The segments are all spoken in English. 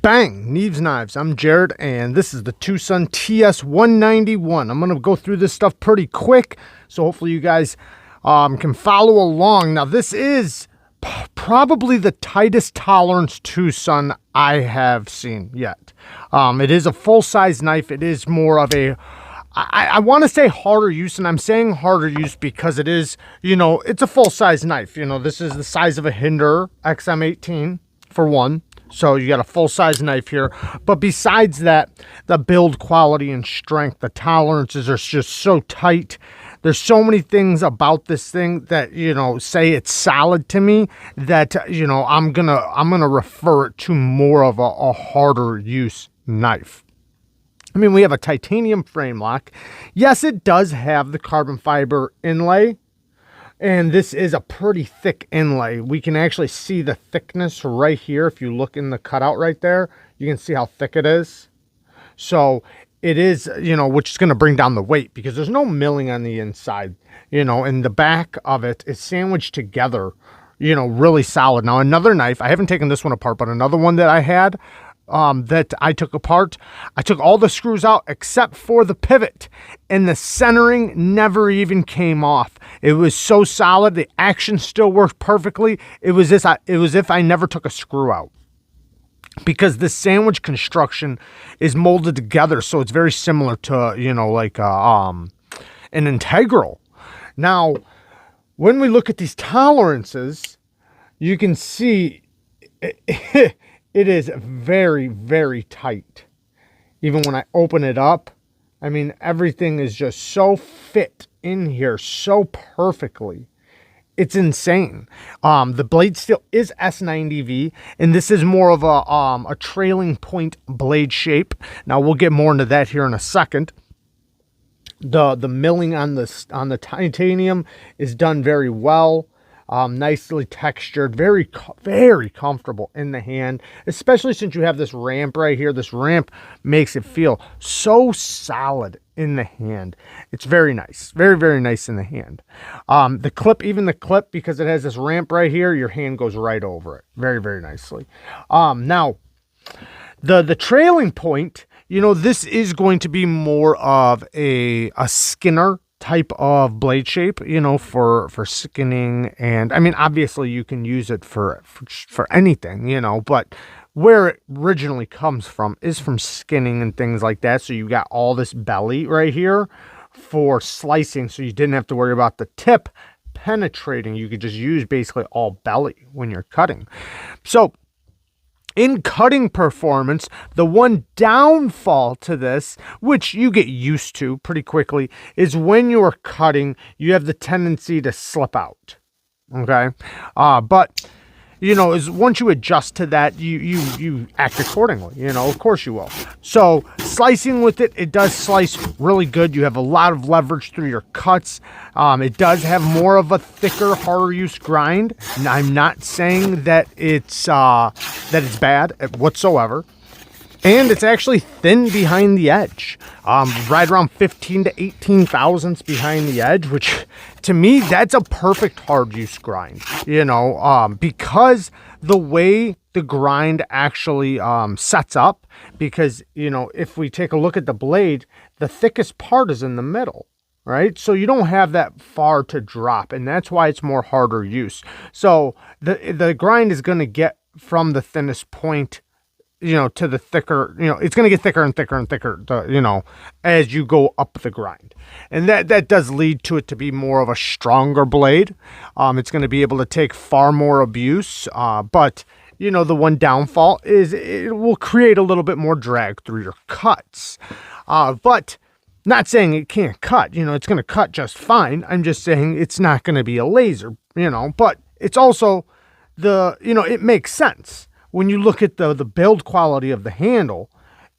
Bang! Neeves Knives. I'm Jared, and this is the Twosun Ts191. I'm going to go through this stuff pretty quick, so hopefully you guys can follow along. Now, this is probably the tightest tolerance Twosun I have seen yet. It is a full-size knife. It is more of a, I want to say harder use, and I'm saying harder use because it is, it's a full-size knife. This is the size of a Hinder XM18 for one. So you got a full-size knife here. But besides that, the build quality and strength, the tolerances are just so tight. There's so many things about this thing that, say it's solid to me that, I'm gonna refer it to more of a harder use knife. I mean, we have a titanium frame lock. Yes, it does have the carbon fiber inlay. And this is a pretty thick inlay. We can actually see the thickness right here. If you look in the cutout right there, you can see how thick it is. So it is, which is going to bring down the weight because there's no milling on the inside, and the back of it is sandwiched together, really solid. Now, another knife, I haven't taken this one apart, but another one that I had, that I took apart, I took all the screws out except for the pivot, and the centering never even came off. It was so solid. The action still worked perfectly. It was if I never took a screw out, because the sandwich construction is molded together, so it's very similar to like an integral. Now, when we look at these tolerances, you can see it is very, very tight. Even when I open it up, I mean, everything is just so fit in here so perfectly. It's insane. The blade steel is S90V, and this is more of a trailing point blade shape. Now, we'll get more into that here in a second. The milling on the titanium is done very well. Nicely textured, very comfortable in the hand, especially since you have this ramp right here. This ramp makes it feel so solid in the hand. It's very nice, very, very nice in the hand. The clip, because it has this ramp right here, your hand goes right over it very, very nicely. Now, the trailing point, this is going to be more of a Skinner type of blade shape, for skinning. And I mean, obviously you can use it for anything, but where it originally comes from is from skinning and things like that. So you got all this belly right here for slicing, so you didn't have to worry about the tip penetrating. You could just use basically all belly when you're cutting. So in cutting performance, the one downfall to this, which you get used to pretty quickly, is when you're cutting, you have the tendency to slip out. Okay? But is once you adjust to that, you act accordingly. Of course you will. So slicing with it, it does slice really good. You have a lot of leverage through your cuts. It does have more of a thicker, harder use grind. And I'm not saying that it's bad whatsoever. And it's actually thin behind the edge, right around 15 to 18 thousandths behind the edge, which to me, that's a perfect hard use grind, because the way the grind actually sets up, because, if we take a look at the blade, the thickest part is in the middle, right? So you don't have that far to drop, and that's why it's more harder use. So the grind is going to get from the thinnest point to the thicker, it's going to get thicker and thicker and thicker, as you go up the grind. And that does lead to it to be more of a stronger blade. It's going to be able to take far more abuse. But, the one downfall is it will create a little bit more drag through your cuts. But not saying it can't cut, it's going to cut just fine. I'm just saying it's not going to be a laser, but it's also it makes sense. When you look at the build quality of the handle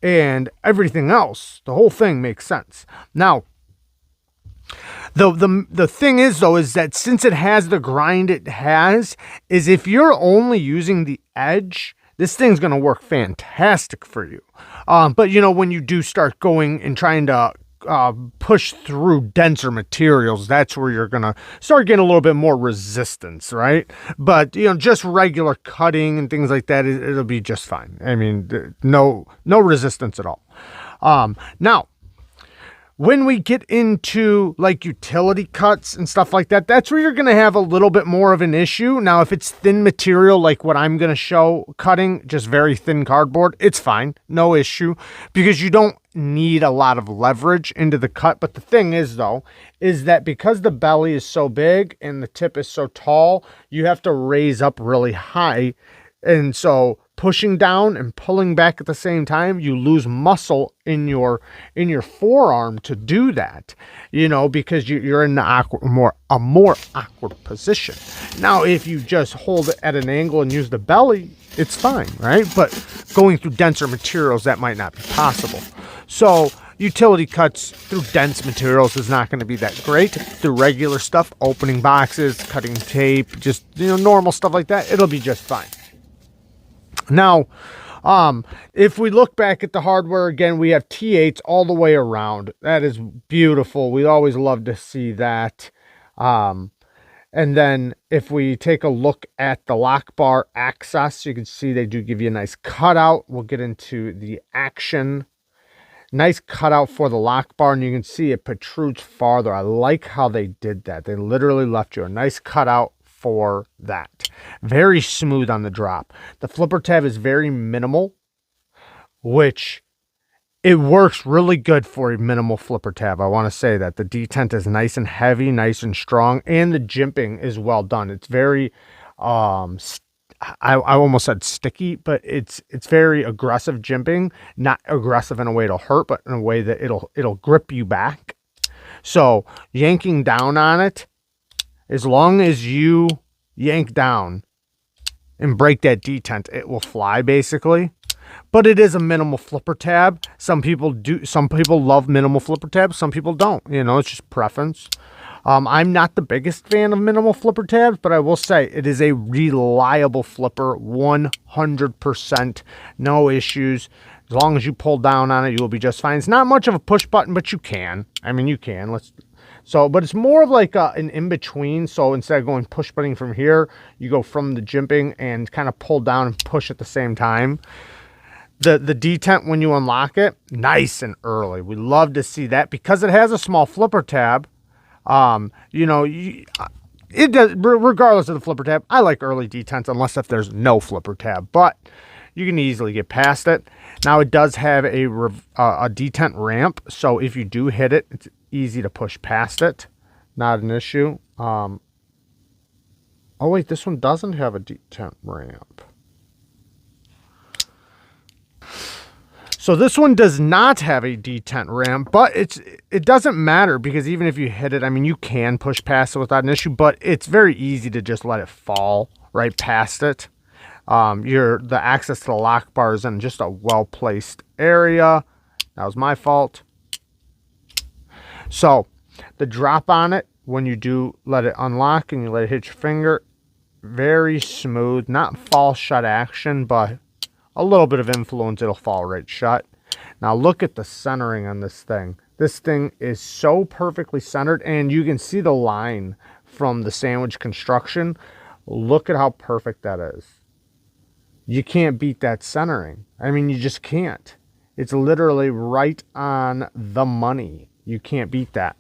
and everything else, the whole thing makes sense. Now, the thing is, though, is that since it has the grind it has, is if you're only using the edge, this thing's going to work fantastic for you. But, when you do start going and trying to push through denser materials, that's where you're gonna start getting a little bit more resistance, right? But you know, just regular cutting and things like that, it'll be just fine. I mean, no resistance at all. Now, when we get into like utility cuts and stuff like that, that's where you're going to have a little bit more of an issue. Now, if it's thin material, like what I'm going to show cutting, just very thin cardboard, it's fine. No issue, because you don't need a lot of leverage into the cut. But the thing is, though, is that because the belly is so big and the tip is so tall, you have to raise up really high. And so pushing down and pulling back at the same time, you lose muscle in your forearm to do that, you know, because you're in the a more awkward position. Now, if you just hold it at an angle and use the belly, it's fine, right? But going through denser materials, that might not be possible. So utility cuts through dense materials is not going to be that great. Through regular stuff, opening boxes, cutting tape, just, you know, normal stuff like that, it'll be just fine. Now, if we look back at the hardware again, we have T8s all the way around. That is beautiful. We always love to see that. And then if we take a look at the lock bar access, you can see they do give you a nice cutout. We'll get into the action. Nice cutout for the lock bar, and you can see it protrudes farther. I like how they did that. They literally left you a nice cutout for that. Very smooth on the drop. The flipper tab is very minimal, which it works really good for a minimal flipper tab. I want to say that the detent is nice and heavy, nice and strong, and the jimping is well done. It's very I almost said sticky, but it's very aggressive jimping. Not aggressive in a way it'll hurt, but in a way that it'll grip you back. So yanking down on it, as long as you yank down and break that detent, it will fly basically. But it is a minimal flipper tab. Some people love minimal flipper tabs, some people don't. You know, it's just preference. I'm not the biggest fan of minimal flipper tabs, but I will say it is a reliable flipper, 100%, no issues. As long as you pull down on it, you will be just fine. It's not much of a push button, but you can. I mean, you can. But it's more of like an in-between. So instead of going push butting from here, you go from the jimping and kind of pull down and push at the same time. The detent, when you unlock it, nice and early. We love to see that because it has a small flipper tab. You know, it does, regardless of the flipper tab. I like early detents unless if there's no flipper tab, but you can easily get past it. Now it does have a detent ramp, so if you do hit it, it's easy to push past it. Not an issue. Oh wait, this one doesn't have a detent ramp. So this one does not have a detent ramp, but it doesn't matter because even if you hit it, I mean, you can push past it without an issue, but it's very easy to just let it fall right past it. The access to the lock bar is in just a well-placed area. That was my fault. So the drop on it, when you do let it unlock and you let it hit your finger, very smooth, not fall shut action, but a little bit of influence, it'll fall right shut. Now look at the centering on this thing. This thing is so perfectly centered, and you can see the line from the sandwich construction. Look at how perfect that is. You can't beat that centering. I mean, you just can't. It's literally right on the money. You can't beat that.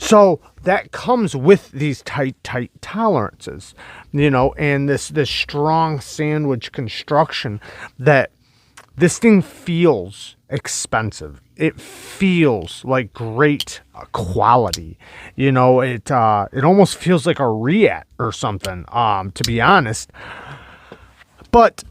So that comes with these tight tolerances, you know, and this strong sandwich construction, that this thing feels expensive. It feels like great quality. You know, it almost feels like a Riat or something, to be honest. But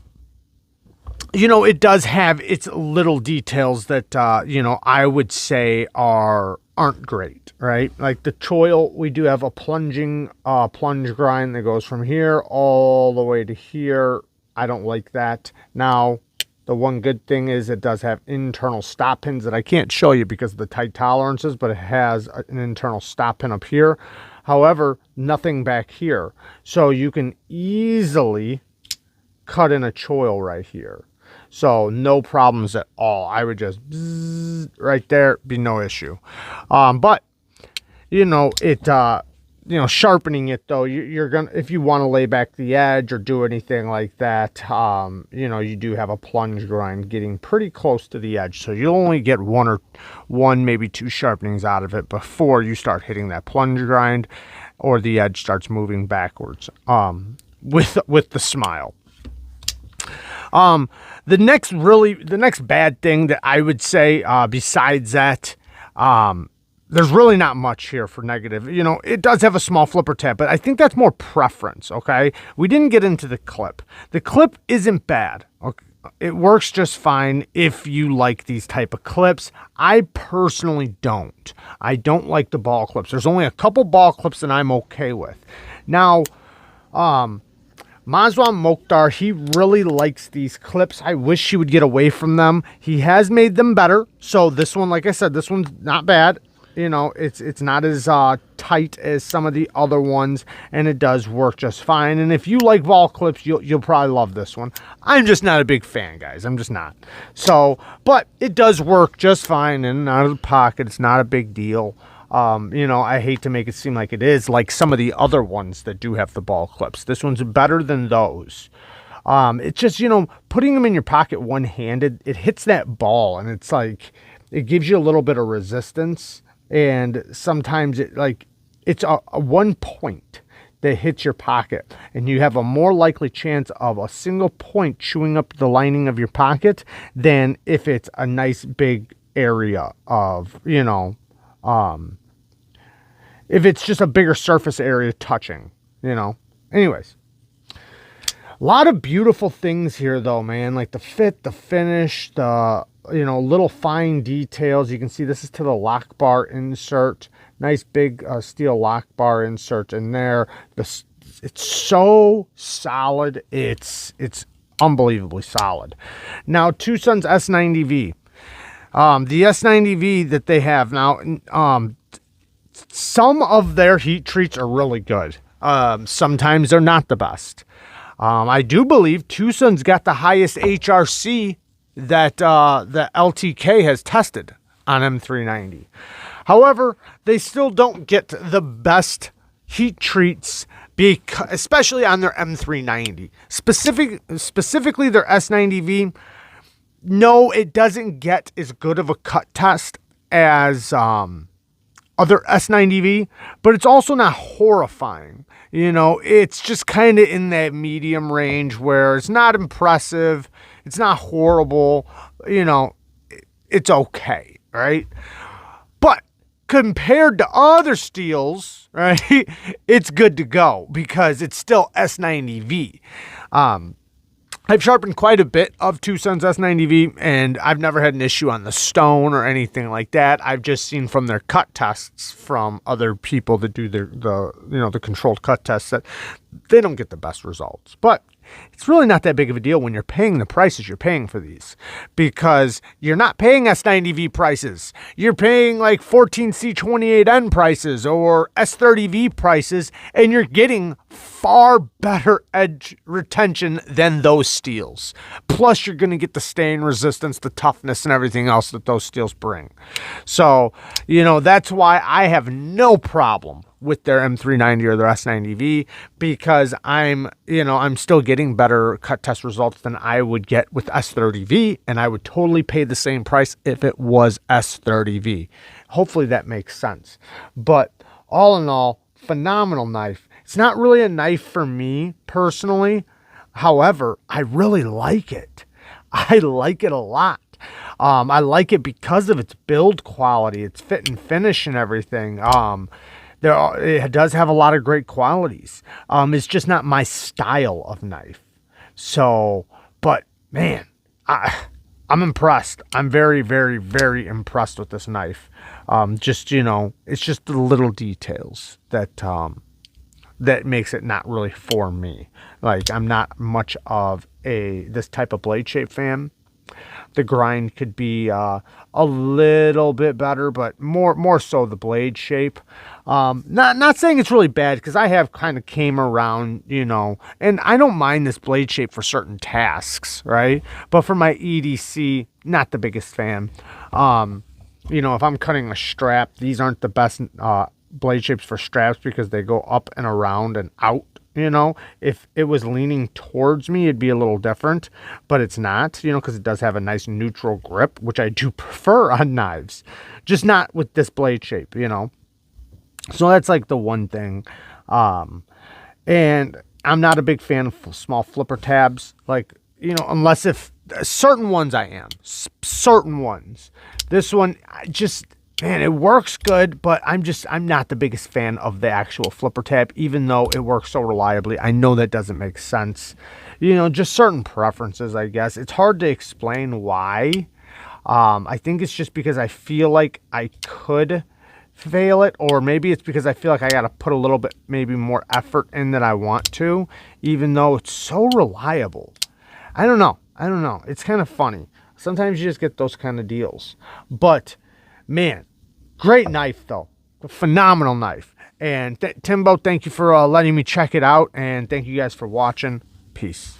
you know, it does have its little details that, you know, I would say aren't great, right? Like the choil, we do have a plunge grind that goes from here all the way to here. I don't like that. Now, the one good thing is it does have internal stop pins that I can't show you because of the tight tolerances, but it has an internal stop pin up here. However, nothing back here. So you can easily cut in a choil right here. So no problems at all. I would just bzzz right there, be no issue. But you know, sharpening it though, you're gonna, if you want to lay back the edge or do anything like that, you do have a plunge grind getting pretty close to the edge, so you'll only get one, maybe two sharpenings out of it before you start hitting that plunge grind, or the edge starts moving backwards. With the smile. The next bad thing that I would say, besides that, there's really not much here for negative. You know, it does have a small flipper tab, but I think that's more preference, okay? We didn't get into the clip. The clip isn't bad. Okay? It works just fine if you like these type of clips. I personally don't. I don't like the ball clips. There's only a couple ball clips that I'm okay with. Now, Mazwan Mokhtar, he really likes these clips. I wish he would get away from them. He has made them better. So this one, like I said, this one's not bad. You know, it's not as tight as some of the other ones, and it does work just fine. And if you like ball clips, you'll probably love this one. I'm just not a big fan, guys. I'm just not. So, but it does work just fine in and out of the pocket. It's not a big deal. I hate to make it seem like it is, like some of the other ones that do have the ball clips. This one's better than those. It's just, putting them in your pocket one-handed, it hits that ball, and it's like, it gives you a little bit of resistance. And sometimes it's a 1 point that hits your pocket, and you have a more likely chance of a single point chewing up the lining of your pocket than if it's a nice big area of, if it's just a bigger surface area touching, anyways. A lot of beautiful things here though, man, like the fit, the finish, the little fine details. You can see this is to the lock bar insert. Nice big steel lock bar insert in there. It's so solid. It's unbelievably solid. Now, Twosun's S90V. The S90V that they have now, some of their heat treats are really good. Sometimes they're not the best. I do believe Twosun's got the highest HRC that the LTK has tested on M390. However, they still don't get the best heat treats, especially on their M390. Specifically their S90V, no, it doesn't get as good of a cut test as other S90V, but it's also not horrifying. It's just kind of in that medium range where it's not impressive. It's not horrible. It's okay, right? But compared to other steels, right, it's good to go because it's still S90V. I've sharpened quite a bit of Twosun's S90V, and I've never had an issue on the stone or anything like that. I've just seen from their cut tests from other people that do the controlled cut tests that they don't get the best results. But it's really not that big of a deal when you're paying the prices you're paying for these, because you're not paying S90V prices. You're paying like 14C28N prices or S30V prices, and you're getting far better edge retention than those steels. Plus, you're going to get the stain resistance, the toughness, and everything else that those steels bring. So, that's why I have no problem with their M390 or their S90V, because I'm still getting better cut test results than I would get with S30V, and I would totally pay the same price if it was S30V. Hopefully that makes sense. But all in all, phenomenal knife. It's not really a knife for me personally. However, I really like it. I like it a lot. I like it because of its build quality, its fit and finish and everything. It does have a lot of great qualities. It's just not my style of knife. So, but man, I'm impressed. I'm very, very, very impressed with this knife. It's just the little details that makes it not really for me. Like, I'm not much of this type of blade shape fan. the grind could be a little bit better, but more so the blade shape. Not saying it's really bad, because I have kind of came around, you know, and I don't mind this blade shape for certain tasks, right? But for my EDC, not the biggest fan. You know, if I'm cutting a strap, these aren't the best blade shapes for straps, because they go up and around and out. You know, if it was leaning towards me, it'd be a little different, but it's not, you know, because it does have a nice neutral grip, which I do prefer on knives, just not with this blade shape, you know. So that's like the one thing. And I'm not a big fan of small flipper tabs, like, you know, unless if certain ones I am, certain ones. This one, man, it works good, but I'm not the biggest fan of the actual flipper tab, even though it works so reliably. I know that doesn't make sense. You know, just certain preferences, I guess. It's hard to explain why. I think it's just because I feel like I could fail it, or maybe it's because I feel like I got to put a little bit, maybe more effort in than I want to, even though it's so reliable. I don't know. It's kind of funny. Sometimes you just get those kind of deals. But man, great knife though. A phenomenal knife. And Timbo, thank you for letting me check it out. And thank you guys for watching. Peace.